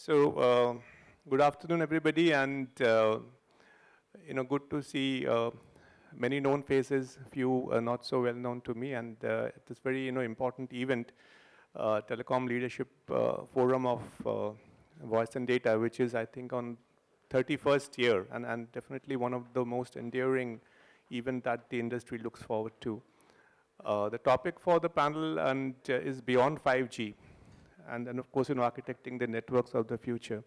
Good afternoon, everybody, and good to see many known faces, few not so well known to me, and at this very important event, Telecom Leadership Forum of Voice and Data, which is I think on 31st year, and definitely one of the most enduring event that the industry looks forward to. The topic for the panel is beyond 5G. And then, of course, architecting the networks of the future.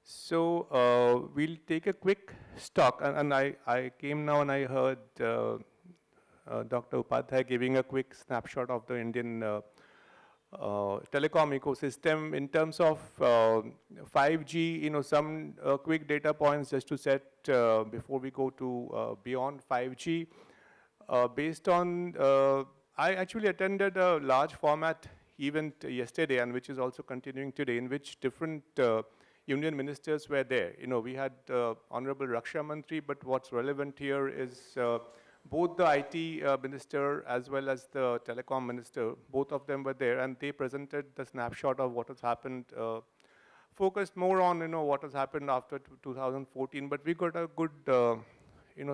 So we'll take a quick stock. And I came now and I heard Dr. Upadhyay giving a quick snapshot of the Indian telecom ecosystem in terms of 5G, some quick data points just to set before we go to beyond 5G. Based on, I actually attended a large format event yesterday, and which is also continuing today, in which different union ministers were there. We had Honorable Raksha Mantri, but what's relevant here is both the IT minister as well as the telecom minister, both of them were there, and they presented the snapshot of what has happened, focused more on what has happened after 2014, but we got a good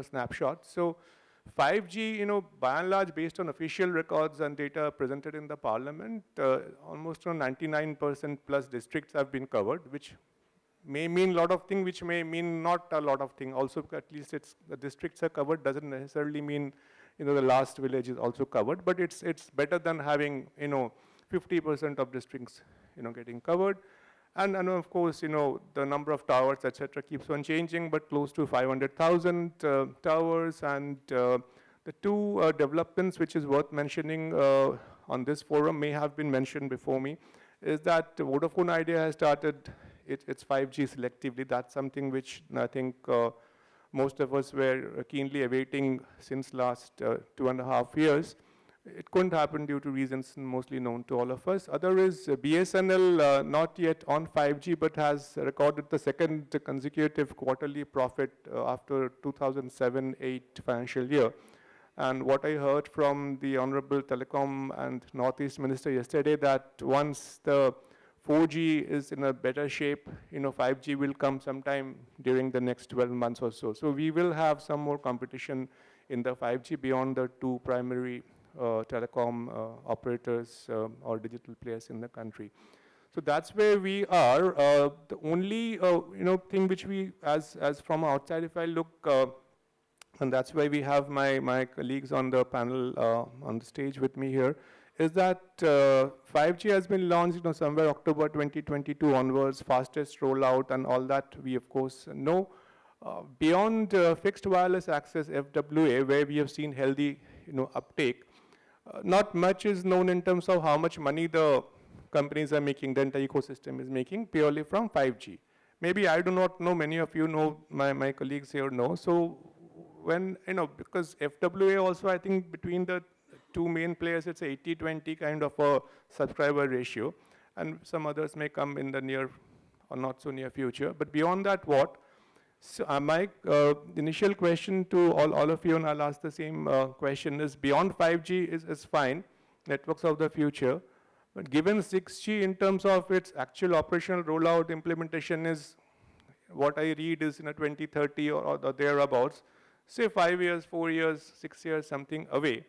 snapshot. So 5G, by and large, based on official records and data presented in the parliament, almost around 99% plus districts have been covered, which may mean a lot of things, which may mean not a lot of things. Also, at least the districts are covered doesn't necessarily mean, the last village is also covered, but it's better than having, 50% of districts, getting covered. And of course, the number of towers, etc., keeps on changing, but close to 500,000 towers. And the two developments which is worth mentioning on this forum may have been mentioned before me, is that Vodafone Idea has started its 5G selectively. That's something which I think most of us were keenly awaiting since last 2.5 years. It couldn't happen due to reasons mostly known to all of us. Other is BSNL, not yet on 5G, but has recorded the second consecutive quarterly profit after 2007-8 financial year. And what I heard from the Honorable Telecom and Northeast Minister yesterday, that once the 4G is in a better shape, 5G will come sometime during the next 12 months or so. So we will have some more competition in the 5G beyond the two primary telecom operators or digital players in the country. So that's where we are. The only thing which we, as from outside, if I look, and that's why we have my colleagues on the panel on the stage with me here, is that 5G has been launched somewhere October 2022 onwards, fastest rollout and all that we of course know. Beyond fixed wireless access, FWA, where we have seen healthy uptake, not much is known in terms of how much money the companies are making, the entire ecosystem is making purely from 5G. Maybe I do not know, many of you know, my colleagues here know. So when, because FWA also, I think between the two main players, it's 80-20 kind of a subscriber ratio. And some others may come in the near or not so near future. But beyond that, what? So my initial question to all of you, and I'll ask the same question, is beyond 5G is fine, networks of the future, but given 6G in terms of its actual operational rollout implementation is, what I read is 2030 or thereabouts, say 5 years, 4 years, 6 years, something away.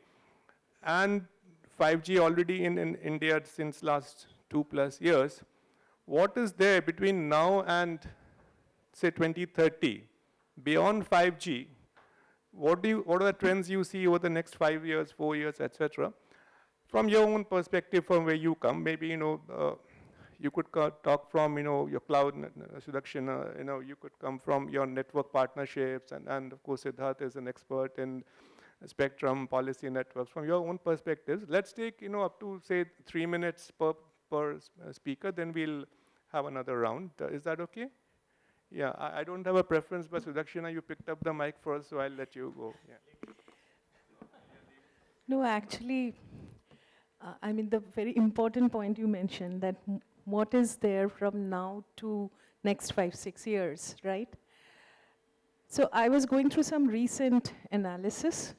And 5G already in India since last 2+ years. What is there between now and say 2030, beyond 5G, what are the trends you see over the next 5 years, 4 years, etc.? From your own perspective, from where you come, maybe you could talk from your cloud, Sudakshina, you could come from your network partnerships, and of course Sidharth is an expert in spectrum policy networks. From your own perspectives, let's take up to say 3 minutes per speaker, then we'll have another round. Is that okay? Yeah, I don't have a preference, but Sudakshina, you picked up the mic first, so I'll let you go. Yeah. No, actually, I mean, the very important point you mentioned, that what is there from now to next 5-6 years, right? So I was going through some recent analysis.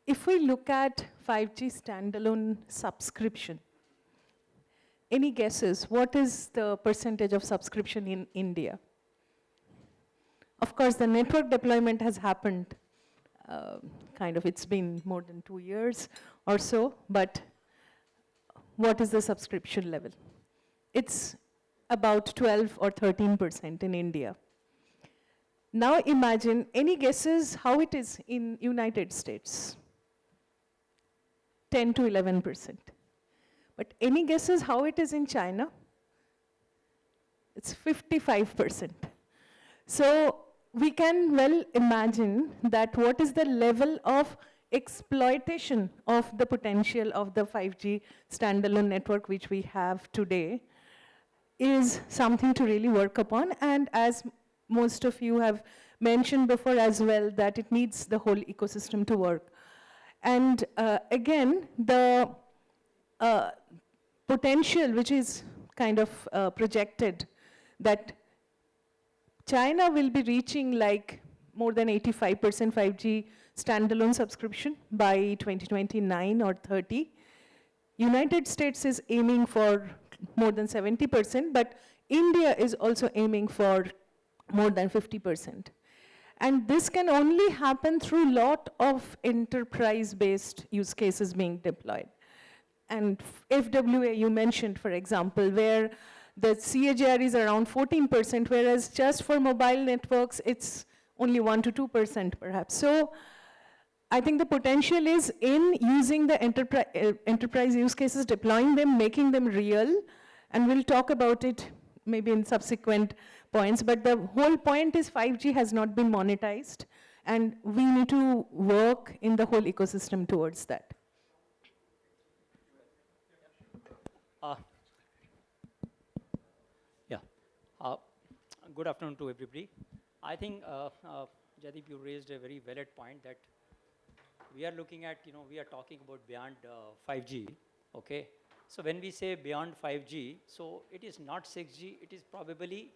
If we look at 5G standalone subscription, Any guesses? What is the percentage of subscription in India? Of course, the network deployment has happened, it's been more than 2 years or so, but what is the subscription level? It's about 12 or 13% in India. Now imagine, any guesses how it is in United States? 10 to 11%. But any guesses how it is in China? It's 55%. So we can well imagine that what is the level of exploitation of the potential of the 5G standalone network which we have today is something to really work upon. And as most of you have mentioned before as well, that it needs the whole ecosystem to work. And again, the potential which is projected that China will be reaching like more than 85% 5G standalone subscription by 2029 or 30. United States is aiming for more than 70%, but India is also aiming for more than 50%. And this can only happen through a lot of enterprise-based use cases being deployed. And FWA you mentioned, for example, where the CAGR is around 14%, whereas just for mobile networks, it's only 1 to 2% perhaps. So I think the potential is in using the enterprise use cases, deploying them, making them real, and we'll talk about it maybe in subsequent points, but the whole point is 5G has not been monetized, and we need to work in the whole ecosystem towards that. Good afternoon to everybody. I think, Jaideep, you raised a very valid point that we are looking at, we are talking about beyond 5G, okay? So when we say beyond 5G, so it is not 6G, it is probably,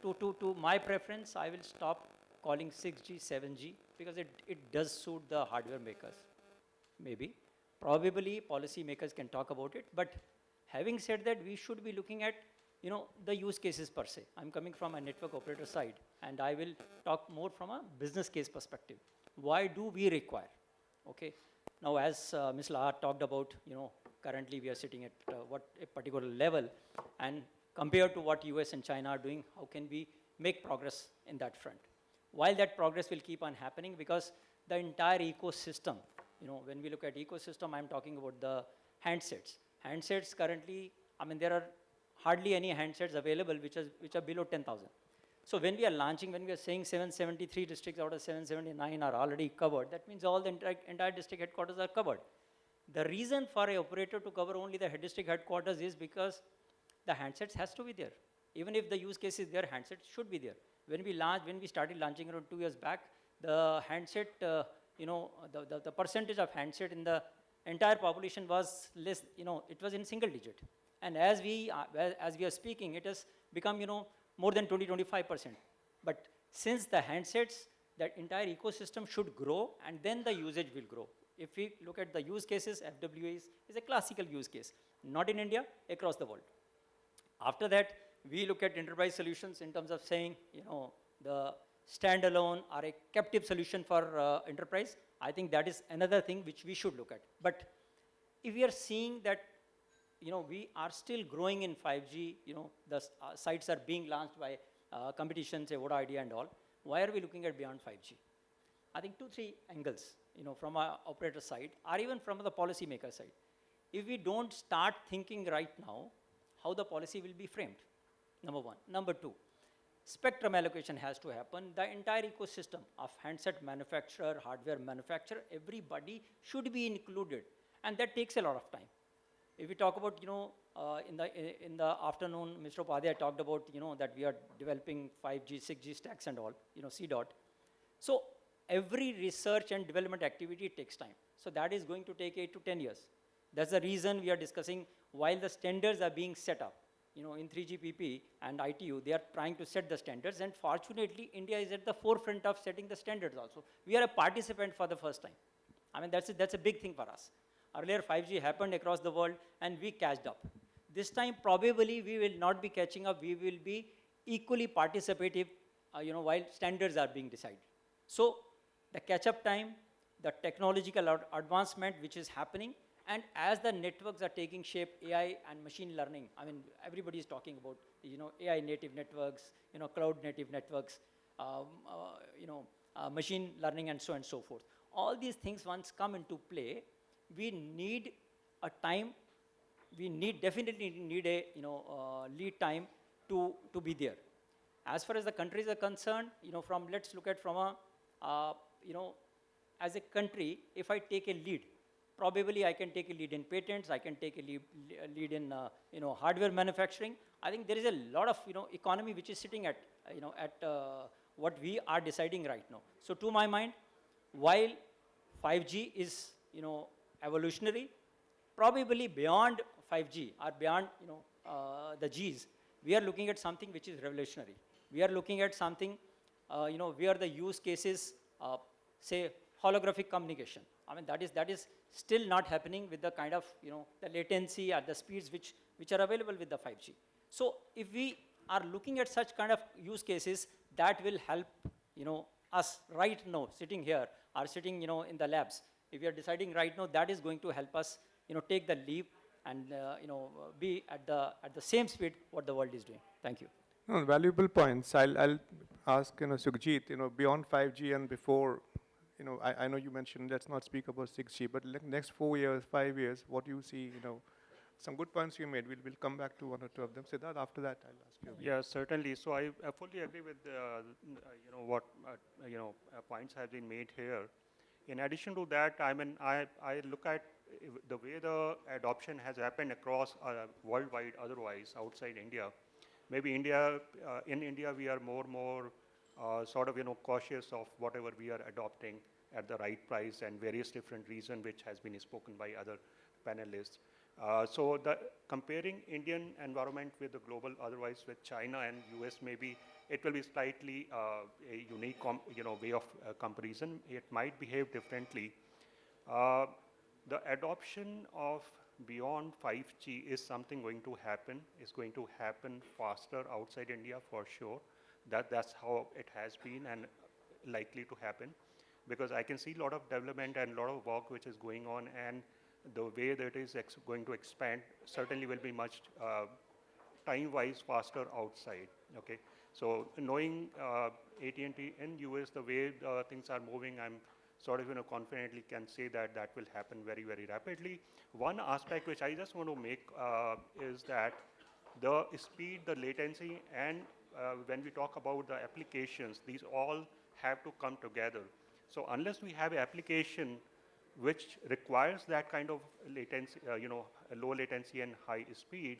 to my preference, I will stop calling 6G, 7G, because it does suit the hardware makers, maybe. Probably policy makers can talk about it, but having said that, we should be looking at the use cases per se. I'm coming from a network operator side, and I will talk more from a business case perspective. Why do we require? Okay. Now, as Ms. Laha talked about, currently we are sitting at what a particular level, and compared to what US and China are doing, how can we make progress in that front? While that progress will keep on happening, because the entire ecosystem, when we look at ecosystem, I'm talking about the handsets. Handsets currently, there are hardly any handsets available which are below 10,000. So when we are launching, when we are saying 773 districts out of 779 are already covered, that means all the entire district headquarters are covered. The reason for an operator to cover only the district headquarters is because the handsets has to be there. Even if the use case is there, handsets should be there. When we started launching around 2 years back, the handset, the percentage of handset in the entire population was less, it was in single digit. And as we are speaking, it has become, more than 20-25%. But since the handsets, that entire ecosystem should grow, and then the usage will grow. If we look at the use cases, FWA is a classical use case, not in India, across the world. After that, we look at enterprise solutions in terms of saying, the standalone or a captive solution for enterprise. I think that is another thing which we should look at. But if we are seeing that we are still growing in 5G, the sites are being launched by competition, say Voda Idea and all. Why are we looking at beyond 5G? I think 2-3 angles, from our operator side, or even from the policy maker side. If we don't start thinking right now, how the policy will be framed, number one. Number two, spectrum allocation has to happen. The entire ecosystem of handset manufacturer, hardware manufacturer, everybody should be included. And that takes a lot of time. If we talk about, in the afternoon, Mr. Upadhyay talked about, that we are developing 5G, 6G stacks and all, C-dot. So every research and development activity takes time. So that is going to take 8 to 10 years. That's the reason we are discussing while the standards are being set up. In 3GPP and ITU, they are trying to set the standards. And fortunately, India is at the forefront of setting the standards also. We are a participant for the first time. That's a big thing for us. Earlier, 5G happened across the world, and we catched up. This time probably we will not be catching up, we will be equally participative, while standards are being decided. So the catch-up time, the technological advancement which is happening, and as the networks are taking shape, AI and machine learning, I mean, everybody is talking about, AI native networks, cloud native networks, machine learning and so on and so forth. All these things once come into play, we need a time, definitely need a, lead time to be there. As far as the countries are concerned, let's look at from a, as a country, if I take a lead, probably I can take a lead in patents, I can take a lead in, hardware manufacturing. I think there is a lot of, economy which is sitting at, what we are deciding right now. So to my mind, while 5G is, evolutionary, probably beyond 5G or beyond, the Gs, we are looking at something which is revolutionary. We are looking at something, where the use cases, say, holographic communication. I mean, that is still not happening with the kind of, the latency or the speeds which are available with the 5G. So if we are looking at such kind of use cases, that will help, us right now, sitting here or sitting, in the labs. If we are deciding right now, that is going to help us, take the leap and, be at the same speed what the world is doing. Thank you. No, valuable points. I'll ask, Sukhjit, beyond 5G and before, I know you mentioned let's not speak about 6G, but next 4 years, 5 years, what do you see, some good points you made. We'll come back to one or two of them. Sidharth, after that, I'll ask you. Yeah, certainly. So I fully agree with, what, points have been made here. In addition to that, I mean, I look at the way the adoption has happened across worldwide, otherwise, outside India. Maybe in India, we are more sort of, cautious of whatever we are adopting at the right price and various different reasons, which has been spoken by other panelists. So comparing Indian environment with the global, otherwise with China and US, maybe it will be slightly a unique, way of comparison. It might behave differently. The adoption of beyond 5G is something going to happen. It's going to happen faster outside India for sure. That's how it has been and likely to happen, because I can see a lot of development and a lot of work which is going on, and the way that it is going to expand certainly will be much time-wise faster outside. Okay, so knowing AT&T in US, the way things are moving, I'm sort of confidently can say that that will happen very, very rapidly. One aspect which I just want to make is that the speed, the latency, and when we talk about the applications, these all have to come together. So unless we have an application which requires that kind of latency, low latency and high speed,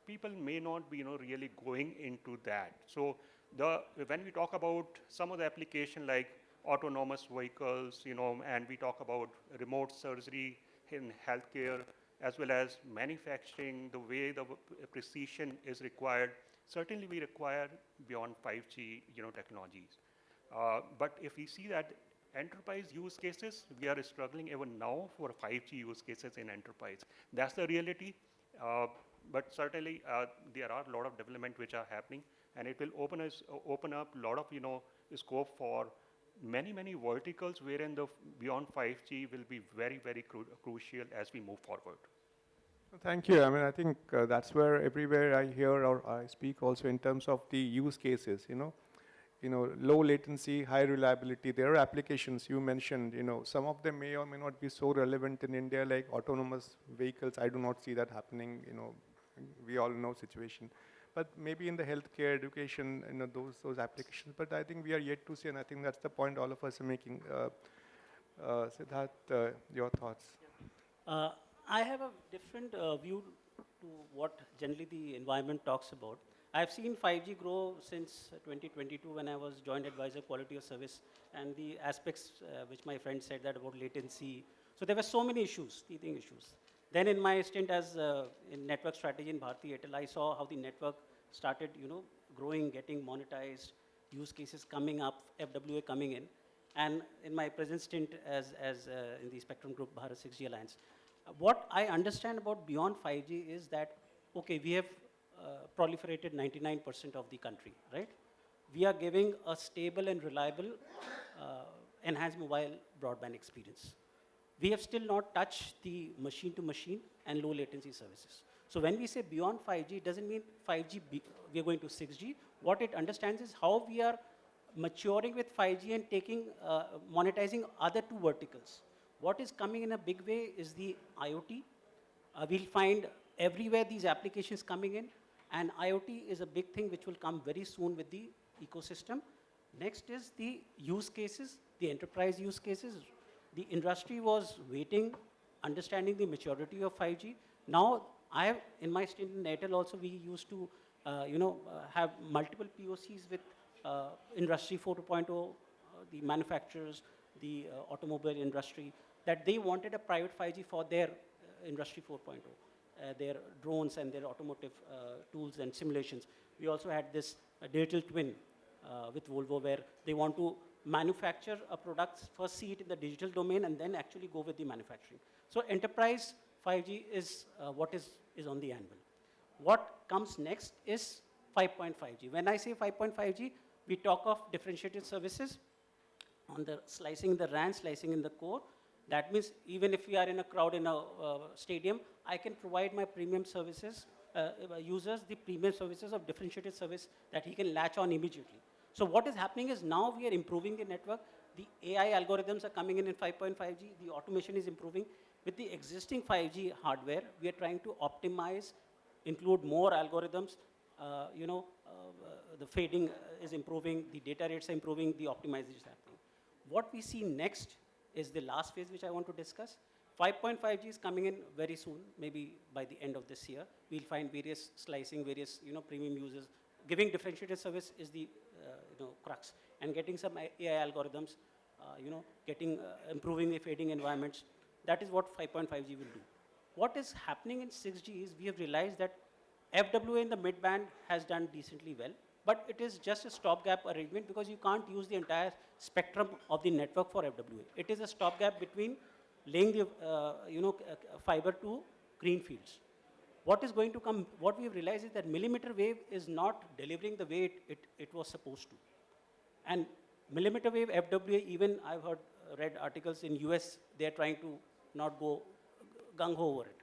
people may not be, really going into that. So when we talk about some of the application like autonomous vehicles, and we talk about remote surgery in healthcare, as well as manufacturing, the way the precision is required, certainly we require beyond 5G, technologies. But if we see that enterprise use cases, we are struggling even now for 5G use cases in enterprise. That's the reality. But certainly there are a lot of development which are happening, and it will open up a lot of scope for many verticals wherein the beyond 5G will be very, very crucial as we move forward. Thank you. I mean, I think that's where everywhere I hear or I speak also in terms of the use cases, low latency, high reliability. There are applications you mentioned, some of them may or may not be so relevant in India, like autonomous vehicles. I do not see that happening, we all know situation. But maybe in the healthcare, education, those applications. But I think we are yet to see, and I think that's the point all of us are making. Sidharth, your thoughts? I have a different view to what generally the environment talks about. I've seen 5G grow since 2022 when I was Joint Advisor Quality of Service, and the aspects which my friend said that about latency. So there were so many issues, teething issues. Then in my stint as in network strategy in Bharti Airtel, I saw how the network started, growing, getting monetized, use cases coming up, FWA coming in. And in my present stint as in the Spectrum Group Bharat 6G Alliance, What I understand about beyond 5G is that, okay, we have proliferated 99% of the country, right? We are giving a stable and reliable enhanced mobile broadband experience. We have still not touched the machine-to-machine and low latency services. So when we say beyond 5G, it doesn't mean 5G, we are going to 6G. What it understands is how we are maturing with 5G and taking, monetizing other two verticals. What is coming in a big way is the IoT. We'll find everywhere these applications coming in, and IoT is a big thing which will come very soon with the ecosystem. Next is the use cases, the enterprise use cases. The industry was waiting, understanding the maturity of 5G. Now, I have, in my stint in Airtel also, we used to, have multiple POCs with Industry 4.0, the manufacturers, the automobile industry, that they wanted a private 5G for their Industry 4.0, their drones and their automotive tools and simulations. We also had this digital twin with Volvo, where they want to manufacture a product, first see it in the digital domain, and then actually go with the manufacturing. So enterprise 5G is what is on the anvil. What comes next is 5.5G. When I say 5.5G, we talk of differentiated services on the slicing the RAN, slicing in the core. That means even if we are in a crowd in a stadium, I can provide my premium services, users the premium services of differentiated service that he can latch on immediately. So what is happening is now we are improving the network. The AI algorithms are coming in 5.5G. The automation is improving. With the existing 5G hardware, we are trying to optimize, include more algorithms. The fading is improving, the data rates are improving, the optimization is happening. What we see next is the last phase which I want to discuss. 5.5G is coming in very soon, maybe by the end of this year. We'll find various slicing, various premium users. Giving differentiated service is the crux, and getting some AI algorithms, improving the fading environments. That is what 5.5G will do. What is happening in 6G is we have realized that FWA in the mid-band has done decently well, but it is just a stopgap arrangement because you can't use the entire spectrum of the network for FWA. It is a stopgap between laying the fiber to green fields. What is going to come, what we have realized is that millimeter wave is not delivering the way it was supposed to. And millimeter wave FWA, even I've read articles in US, they're trying to not go gung-ho over it.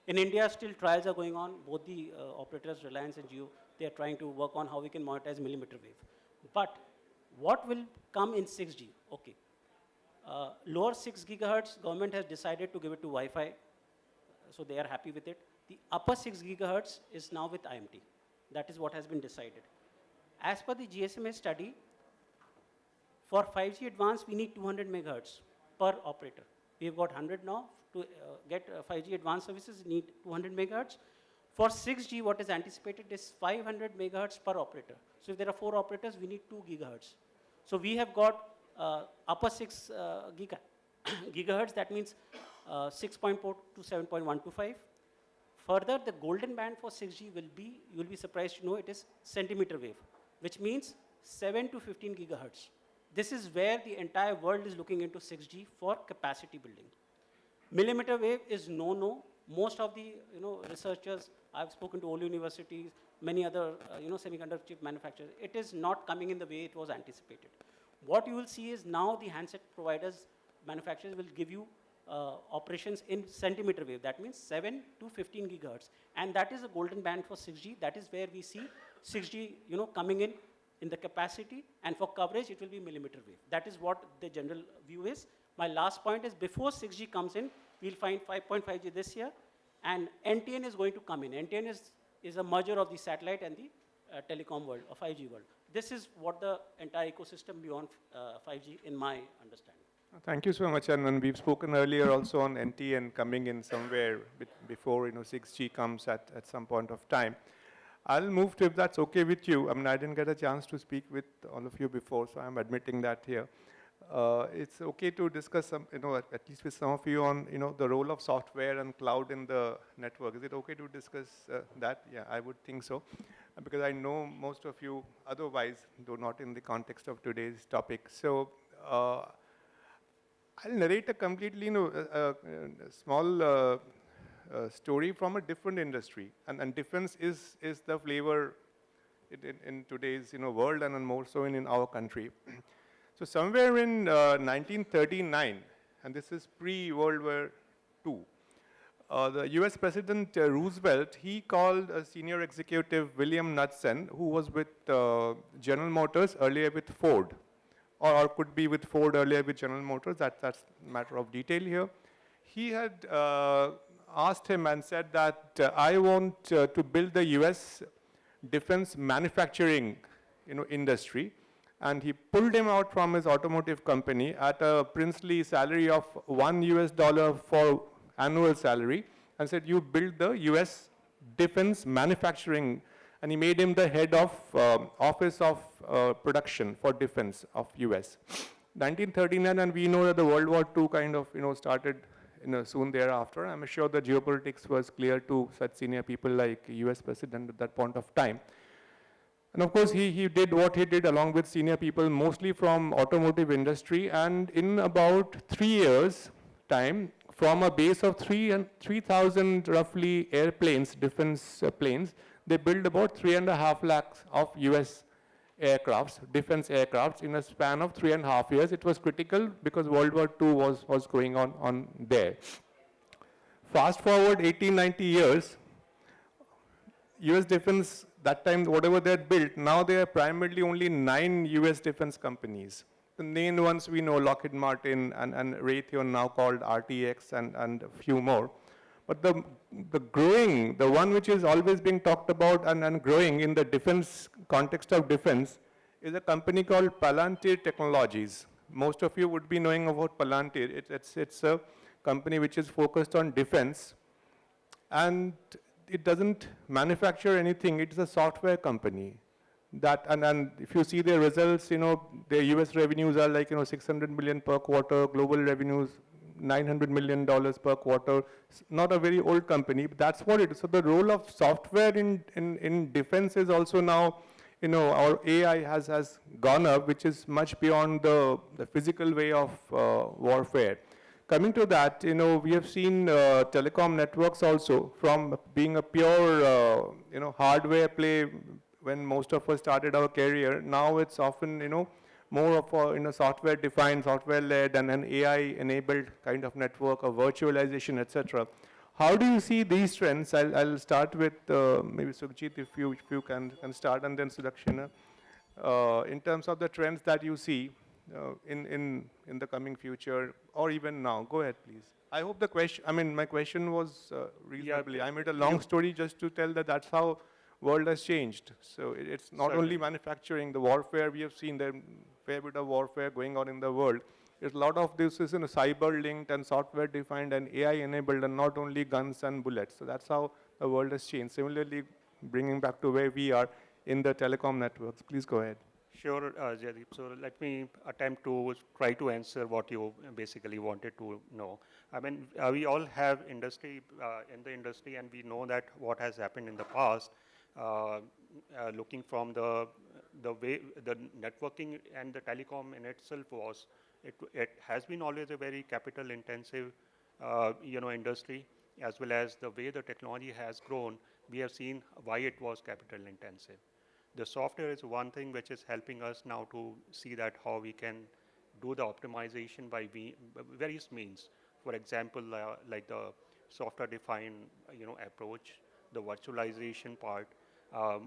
In India, still trials are going on. Both the operators, Reliance and Jio, they are trying to work on how we can monetize millimeter wave. But what will come in 6G? Okay. Lower 6 gigahertz, government has decided to give it to Wi-Fi, so they are happy with it. The upper 6 gigahertz is now with IMT. That is what has been decided. As per the GSMA study, for 5G advanced, we need 200 megahertz per operator. We have got 100 now. To get 5G advanced services, need 200 megahertz. For 6G, what is anticipated is 500 megahertz per operator. So if there are 4 operators, we need 2 gigahertz. So we have got upper 6 gigahertz, that means 6.4 to 7.125. Further, the golden band for 6G will be, you'll be surprised to know, it is centimeter wave, which means 7 to 15 gigahertz. This is where the entire world is looking into 6G for capacity building. Millimeter wave is no-no. Most of the researchers, I've spoken to all universities, many other semiconductor chip manufacturers, it is not coming in the way it was anticipated. What you will see is now the handset providers, manufacturers will give you operations in centimeter wave. That means 7 to 15 gigahertz. And that is a golden band for 6G. That is where we see 6G coming in the capacity, and for coverage, it will be millimeter wave. That is what the general view is. My last point is before 6G comes in, we'll find 5.5G this year, and NTN is going to come in. NTN is a merger of the satellite and the telecom world, or 5G world. This is what the entire ecosystem beyond 5G, in my understanding. Thank you so much, and we've spoken earlier also on NTN coming in somewhere before 6G comes at some point of time. I'll move to, if that's okay with you. I mean, I didn't get a chance to speak with all of you before, so I'm admitting that here. It's okay to discuss some, at least with some of you on, the role of software and cloud in the network. Is it okay to discuss that? Yeah, I would think so, because I know most of you otherwise, though not in the context of today's topic. So I'll narrate a completely, small story from a different industry. And defense is the flavor in today's, world and more so in our country. So somewhere in 1939, and this is pre-World War II, the US President Roosevelt, he called a senior executive, William Knudsen, who was with General Motors, earlier with Ford, or could be with Ford, earlier with General Motors, that's a matter of detail here. He had asked him and said that I want to build the US defense manufacturing industry, and he pulled him out from his automotive company at a princely salary of $1 for annual salary, and said, you build the US defense manufacturing, and he made him the head of Office of Production for Defense of US. 1939, and we know that the World War II kind of started soon thereafter. I'm sure the geopolitics was clear to such senior people like US President at that point of time. And of course, he did what he did along with senior people, mostly from automotive industry, and in about 3 years' time, from a base of 3,000 roughly airplanes, defense planes, they built about 3.5 lakhs of US aircrafts, defense aircrafts, in a span of 3.5 years. It was critical because World War II was going on there. Fast forward 18, 90 years, US defense, that time, whatever they had built, now there are primarily only 9 US defense companies. The main ones we know, Lockheed Martin and Raytheon, now called RTX, and a few more. But the growing, the one which is always being talked about and growing in the defense context of defense, is a company called Palantir Technologies. Most of you would be knowing about Palantir. It's a company which is focused on defense, and it doesn't manufacture anything. It's a software company. That and if you see their results, their US revenues are like 600 million per quarter, global revenues $900 million per quarter. Not a very old company, but that's what it is. So the role of software in defense is also now, our AI has gone up, which is much beyond the physical way of warfare. Coming to that, we have seen telecom networks also, from being a pure, hardware play when most of us started our career. Now it's often, more of a software-defined, software-led, and an AI-enabled kind of network of virtualization, etc. How do you see these trends? I'll start with maybe Sukhjit, if you can start, and then Sudakshina. In terms of the trends that you see in the coming future, or even now. Go ahead, please. I hope the question, my question was reasonably. Yeah, I made a long story just to tell that that's how world has changed. So it's not only manufacturing, the warfare, we have seen the fair bit of warfare going on in the world. There's a lot of this is cyber linked and software defined and AI enabled, and not only guns and bullets. So that's how the world has changed. Similarly, bringing back to where we are in the telecom networks. Please go ahead. Sure, Jaideep. So let me attempt to try to answer what you basically wanted to know. We all have industry in the industry, and we know that what has happened in the past. Looking from the way the networking and the telecom in itself was, it has been always a very capital intensive industry, as well as the way the technology has grown. We have seen why it was capital intensive. The software is one thing which is helping us now to see that how we can do the optimization by various means. For example, like the software defined approach, the virtualization part,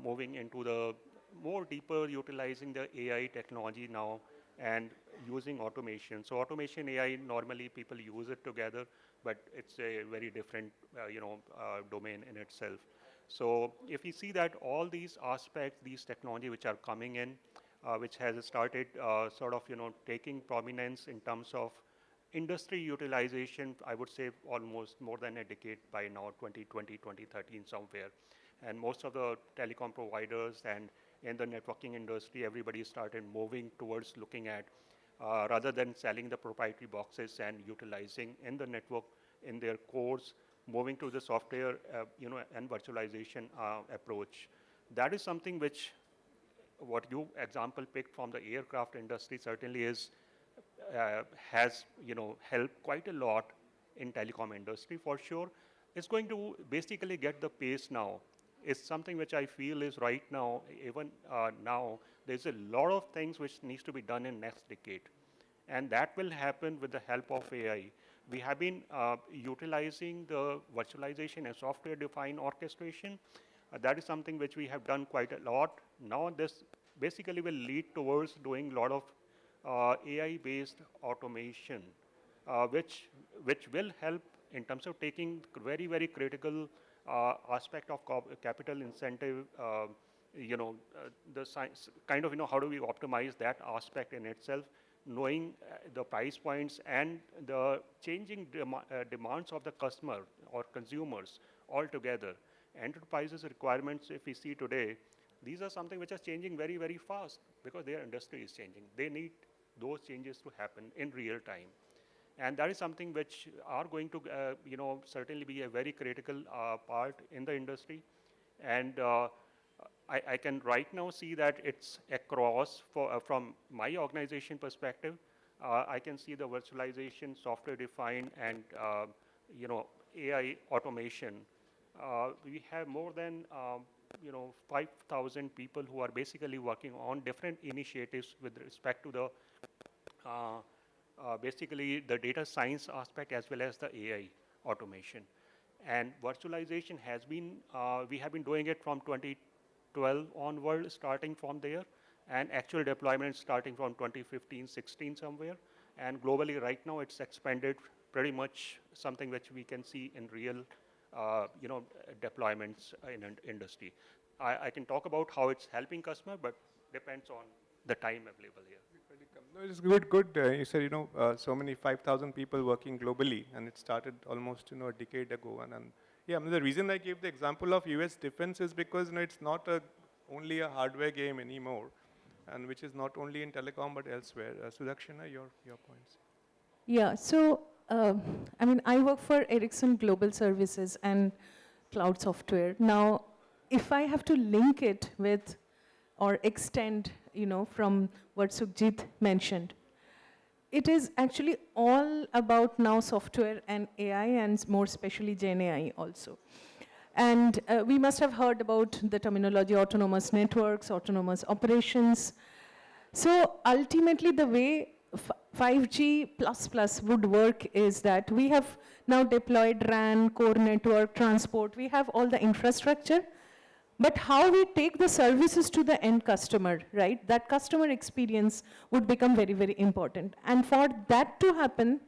moving into the more deeper utilizing the AI technology now and using automation. So automation, AI, normally people use it together, but it's a very different domain in itself. So if we see that all these aspects, these technology which are coming in, which has started taking prominence in terms of industry utilization, I would say almost more than a decade by now, 2020, 2013 somewhere. And most of the telecom providers and in the networking industry, everybody started moving towards looking at, rather than selling the proprietary boxes and utilizing in the network in their cores, moving to the software, and virtualization approach. That is something which, what you example picked from the aircraft industry certainly is has, helped quite a lot in telecom industry for sure. It's going to basically get the pace now. It's something which I feel is right now, even now, there's a lot of things which needs to be done in next decade. And that will happen with the help of AI. We have been utilizing the virtualization and software-defined orchestration. That is something which we have done quite a lot. Now this basically will lead towards doing a lot of AI-based automation, which will help in terms of taking very, very critical aspect of capital incentive, the science, kind of, how do we optimize that aspect in itself, knowing the price points and the changing demands of the customer or consumers altogether. Enterprises requirements, if we see today, these are something which are changing very, very fast because their industry is changing. They need those changes to happen in real time. And that is something which are going to, certainly be a very critical part in the industry. And I can right now see that it's across, from my organization perspective, I can see the virtualization, software-defined, and AI automation. We have more than 5,000 people who are basically working on different initiatives with respect to the basically the data science aspect as well as the AI automation. And virtualization has been, we have been doing it from 2012 onward, starting from there, and actual deployment starting from 2015, 16 somewhere. And globally right now it's expanded pretty much, something which we can see in real deployments in an industry. I can talk about how it's helping customer, but depends on the time available here. No, it's good. You said, so many 5,000 people working globally, and it started almost, a decade ago. And yeah, I mean, the reason I gave the example of US defense is because, it's not only a hardware game anymore, and which is not only in telecom, but elsewhere. Sudakshina, your points. Yeah, so, I work for Ericsson Global Services and cloud software. Now, if I have to link it with or extend, from what Sukhjit mentioned, it is actually all about now software and AI, and more especially Gen AI also. And we must have heard about the terminology autonomous networks, autonomous operations. So ultimately the way 5G++ would work is that we have now deployed RAN, core network, transport, we have all the infrastructure, but how we take the services to the end customer, right? That customer experience would become very, very important. And for that to happen,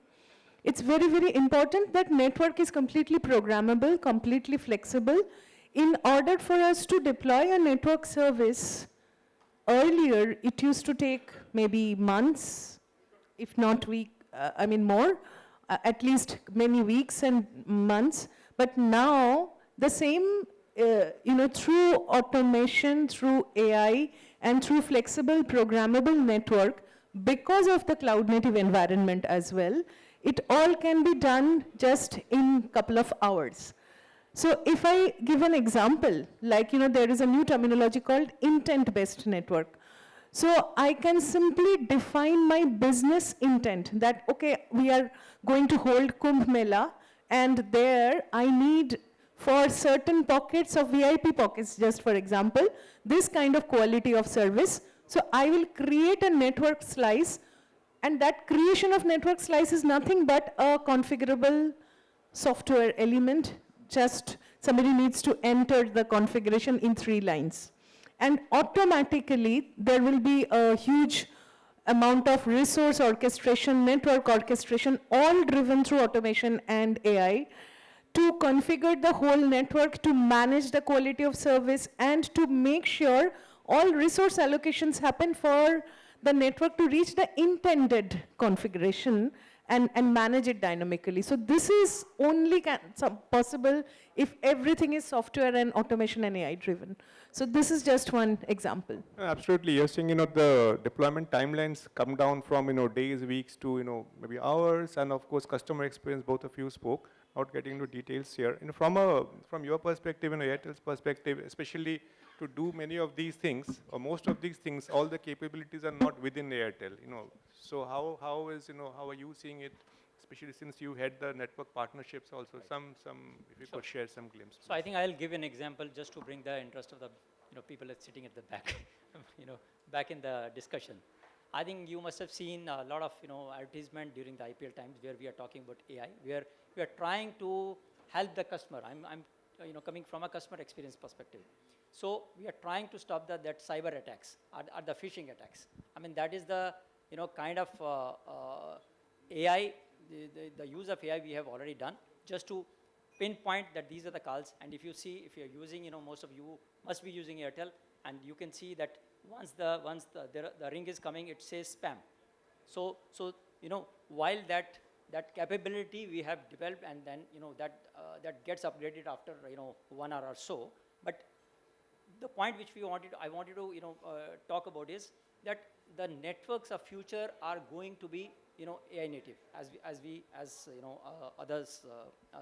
it's very, very important that network is completely programmable, completely flexible. In order for us to deploy a network service, earlier it used to take maybe months, if not more, at least many weeks and months. But now the same, through automation, through AI, and through flexible programmable network, because of the cloud native environment as well, it all can be done just in a couple of hours. So if I give an example, like, there is a new terminology called intent-based network. So I can simply define my business intent that, okay, we are going to hold Kumbh Mela, and there I need, for certain pockets of VIP pockets, just for example, this kind of quality of service. So I will create a network slice, and that creation of network slice is nothing but a configurable software element. Just somebody needs to enter the configuration in 3 lines. And automatically, there will be a huge amount of resource orchestration, network orchestration, all driven through automation and AI, to configure the whole network, to manage the quality of service, and to make sure all resource allocations happen for the network to reach the intended configuration and manage it dynamically. So this is only possible if everything is software and automation and AI driven. So this is just one example. Absolutely, you're saying, the deployment timelines come down from, days, weeks to, maybe hours, and of course, customer experience, both of you spoke, not getting into details here. From your perspective, Airtel's perspective, especially to do many of these things, or most of these things, all the capabilities are not within Airtel, So how is, how are you seeing it, especially since you had the network partnerships also? If you could share some glimpse. So I think I'll give an example just to bring the interest of the people that's sitting at the back, back in the discussion. I think you must have seen a lot of advertisement during the IPL times where we are talking about AI, where we are trying to help the customer. I'm coming from a customer experience perspective. So we are trying to stop that cyber attacks or the phishing attacks. I mean, that is the kind of AI, the use of AI we have already done just to pinpoint that these are the calls. And if you see, if you're using, most of you must be using Airtel, and you can see that once the ring is coming, it says spam. So while that capability we have developed, and then that gets upgraded after 1 hour or so. But the point which I wanted to talk about is that the networks of future are going to be AI native, as others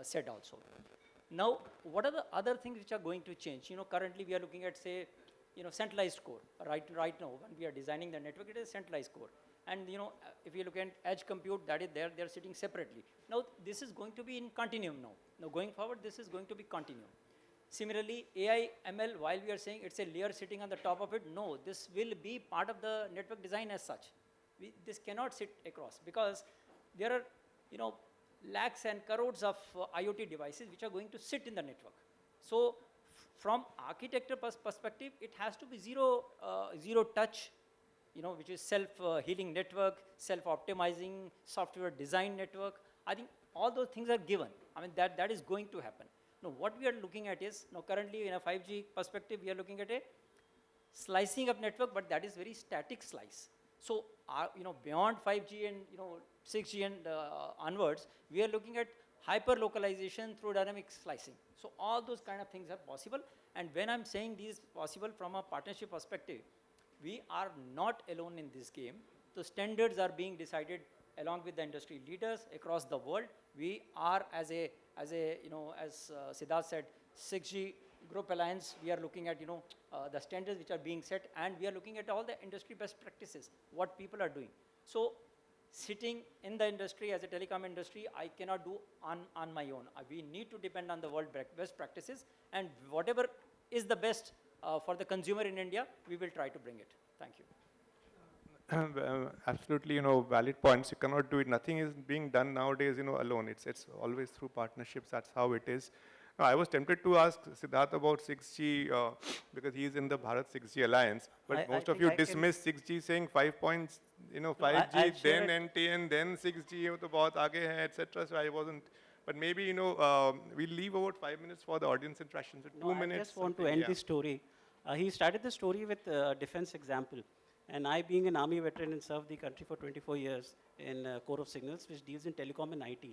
said also. Now, what are the other things which are going to change? Currently we are looking at, say, centralized core. Right now, when we are designing the network, it is centralized core. And if you look at edge compute, that is there, they're sitting separately. Now, this is going to be in continuum now. Now, going forward, this is going to be continuum. Similarly, AI, ML, while we are saying it's a layer sitting on the top of it, no, this will be part of the network design as such. This cannot sit across, because there are, lakhs and crores of IoT devices which are going to sit in the network. So, from architecture perspective, it has to be zero touch, which is self-healing network, self-optimizing software design network. I think all those things are given. I mean, that is going to happen. Now, what we are looking at is, currently in a 5G perspective, we are looking at a slicing of network, but that is very static slice. So, beyond 5G and 6G and onwards, we are looking at hyper-localization through dynamic slicing. So, all those kind of things are possible. And when I'm saying these possible from a partnership perspective, we are not alone in this game. The standards are being decided along with the industry leaders across the world. We are, as Sidharth said, 6G Group Alliance, we are looking at the standards which are being set, and we are looking at all the industry best practices, what people are doing. So, sitting in the industry as a telecom industry, I cannot do on my own. We need to depend on the world best practices, and whatever is the best for the consumer in India, we will try to bring it. Thank you. Absolutely, valid points. You cannot do it. Nothing is being done nowadays, alone. It's always through partnerships. That's how it is. Now, I was tempted to ask Sidharth about 6G because he's in the Bharat 6G Alliance. But most of you dismiss 6G, saying 5 points, 5G, then NTN, then 6G, bahut aage hai, etc. So I wasn't. But maybe we'll leave about 5 minutes for the audience interaction. So 2 minutes. I just want to end this story. He started the story with a defense example. And I, being an army veteran and served the country for 24 years in Corps of Signals, which deals in telecom and IT.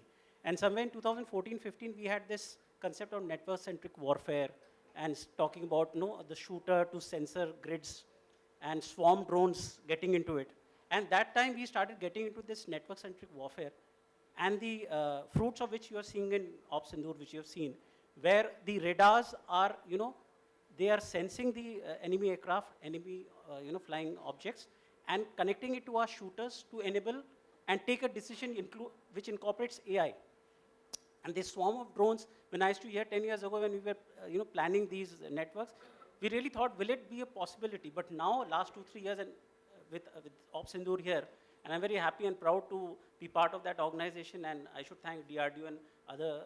And somewhere in 2014-15, we had this concept of network-centric warfare and talking about the shooter to sensor grids and swarm drones getting into it. And that time we started getting into this network-centric warfare, and the fruits of which you are seeing in Ops Sindoor, which you have seen, where the radars are, they are sensing the enemy aircraft, enemy flying objects, and connecting it to our shooters to enable and take a decision which incorporates AI. And this swarm of drones, when I used to hear 10 years ago when we were planning these networks, we really thought, will it be a possibility? But now, last 2-3 years, and with Ops Sindoor here, and I'm very happy and proud to be part of that organization, and I should thank DRDO and other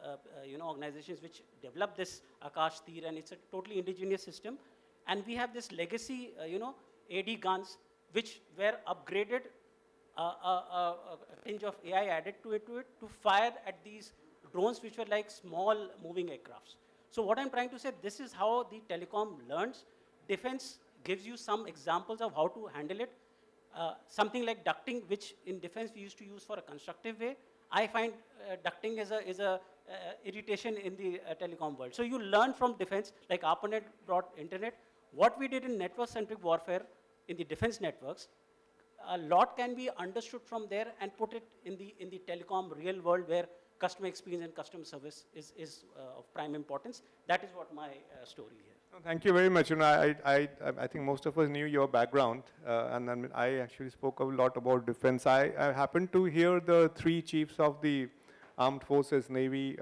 organizations which developed this Akash Tir, and it's a totally indigenous system. And we have this legacy, AD guns, which were upgraded, a tinge of AI added to it to fire at these drones which were like small moving aircrafts. So what I'm trying to say, this is how the telecom learns. Defense gives you some examples of how to handle it. Something like ducting, which in defense we used to use for a constructive way. I find ducting is a irritation in the telecom world. So you learn from defense, like ARPANET brought internet. What we did in network-centric warfare in the defense networks, a lot can be understood from there and put it in the telecom real world, where customer experience and customer service is of prime importance. That is what my story here. No, thank you very much. You know, I think most of us knew your background, and then I actually spoke a lot about defense. I happened to hear the three chiefs of the armed forces, Navy,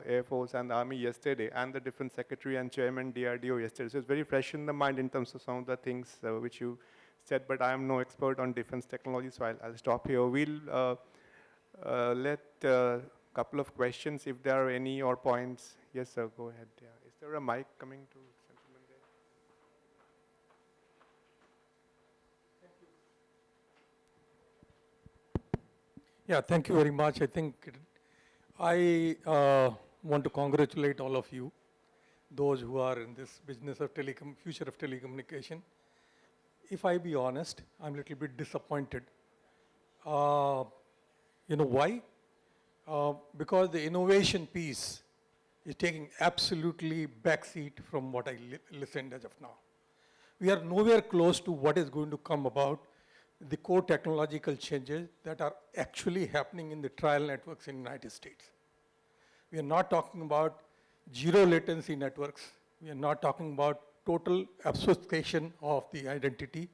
Air Force, and the Army yesterday, and the Defense Secretary and Chairman DRDO yesterday. So it's very fresh in the mind in terms of some of the things which you said, but I am no expert on defense technology, so I'll stop here. We'll let a couple of questions, if there are any, or points. Yes, sir, go ahead. Yeah. Is there a mic coming to the gentleman there? Yeah, thank you very much. I think I want to congratulate all of you, those who are in this business of future of telecommunication. If I be honest, I'm a little bit disappointed. You know why? Because the innovation piece is taking absolutely backseat from what I listened as of now. We are nowhere close to what is going to come about, the core technological changes that are actually happening in the trial networks in the United States. We are not talking about zero latency networks. We are not talking about total obfuscation of the identity.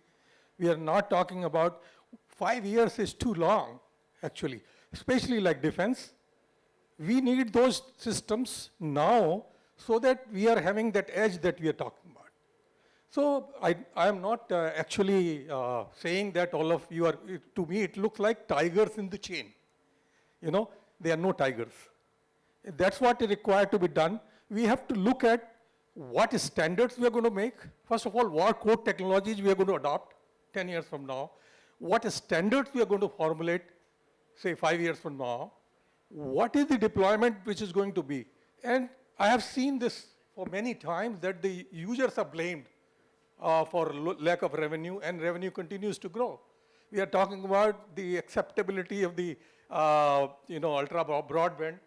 We are not talking about 5 years is too long, actually, especially like defense. We need those systems now so that we are having that edge that we are talking about. So I am not actually saying that all of you are, to me it looks like tigers in the chain. You know, they are no tigers. That's what is required to be done. We have to look at what standards we are going to make. First of all, what core technologies we are going to adopt 10 years from now. What standards we are going to formulate, say 5 years from now. What is the deployment which is going to be? And I have seen this for many times that the users are blamed for lack of revenue, and revenue continues to grow. We are talking about the acceptability of the ultra broadband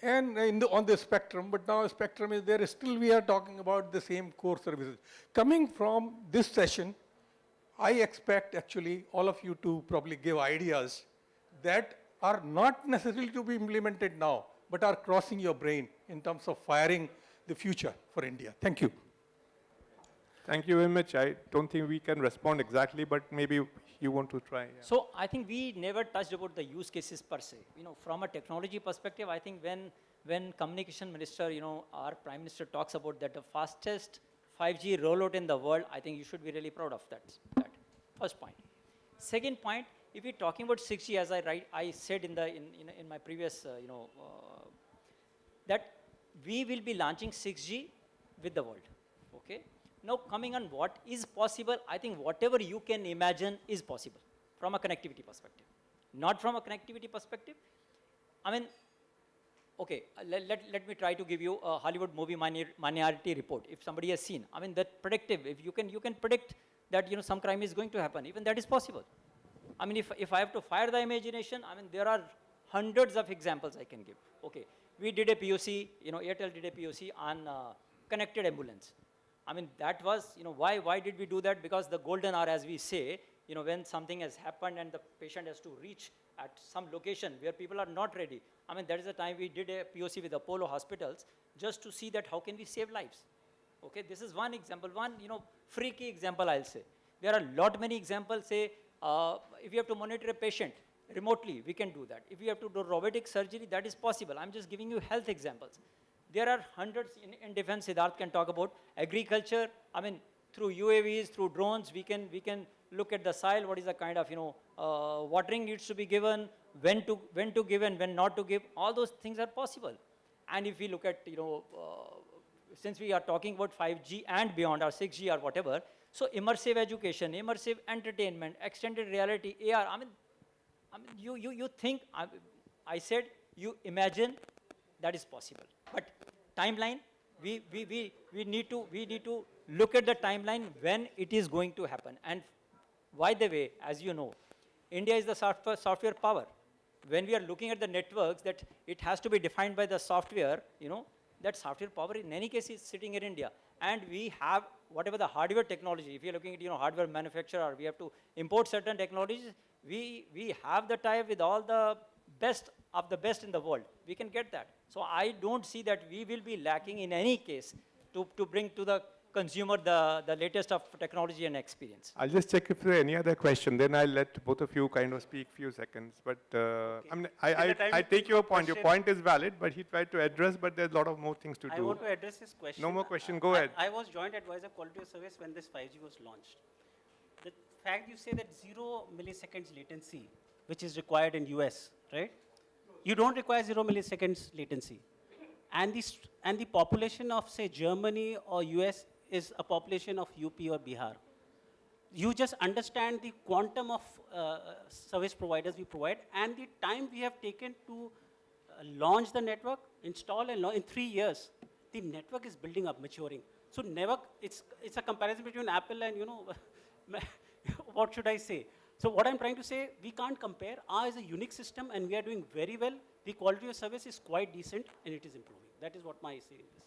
and on the spectrum, but now spectrum is there. Still we are talking about the same core services. Coming from this session, I expect actually all of you to probably give ideas that are not necessarily to be implemented now, but are crossing your brain in terms of firing the future for India. Thank you. Thank you very much. I don't think we can respond exactly, but maybe you want to try. Yeah. So I think we never touched about the use cases per se. You know, from a technology perspective, I think when communication minister, our prime minister talks about that the fastest 5G rollout in the world, I think you should be really proud of that. First point. Second point, if you're talking about 6G, as I said in my previous, that we will be launching 6G with the world. Okay. Now coming on what is possible, I think whatever you can imagine is possible from a connectivity perspective. Not from a connectivity perspective. I mean, okay, let me try to give you a Hollywood movie minority report. If somebody has seen, I mean, that predictive, if you can predict that some crime is going to happen, even that is possible. I mean, if I have to fire the imagination, I mean, there are hundreds of examples I can give. Okay, we did a POC, Airtel did a POC on connected ambulance. I mean, that was, why did we do that? Because the golden hour, as we say, when something has happened and the patient has to reach at some location where people are not ready. I mean, that is the time we did a POC with Apollo hospitals just to see that how can we save lives. Okay, this is one example, one, freaky example I'll say. There are many examples, say, if you have to monitor a patient remotely, we can do that. If you have to do robotic surgery, that is possible. I'm just giving you health examples. There are hundreds in defense. Sidharth can talk about agriculture. I mean, through UAVs, through drones, we can look at the soil. What is the kind of watering needs to be given, when to give and when not to give. All those things are possible. And if we look at since we are talking about 5G and beyond, or 6G or whatever, so immersive education, immersive entertainment, extended reality, AR. I mean, you think. I said you imagine. That is possible. But timeline, we need to look at the timeline when it is going to happen. And by the way, as you know, India is the software power. When we are looking at the networks, that it has to be defined by the software, that software power in any case is sitting in India. And we have whatever the hardware technology, if you're looking at hardware manufacturer, we have to import certain technologies, we have the tie with all the best of the best in the world. We can get that. So I don't see that we will be lacking in any case to bring to the consumer the latest of technology and experience. I'll just check if there are any other question, then I'll let both of you kind of speak few seconds. But I mean, I take your point. Your point is valid, but he tried to address, but there's a lot of more things to do. I want to address this question. No more question, go ahead. I was joint advisor quality of service when this 5G was launched. The fact you say that 0 milliseconds latency, which is required in US, right? You don't require 0 milliseconds latency. And the population of, say, Germany or US is a population of UP or Bihar. You just understand the quantum of service providers we provide and the time we have taken to launch the network, install and launch in 3 years. The network is building up, maturing. So never, it's a comparison between Apple and, what should I say? So what I'm trying to say, we can't compare. Ours is a unique system and we are doing very well. The quality of service is quite decent and it is improving. That is what my say in this.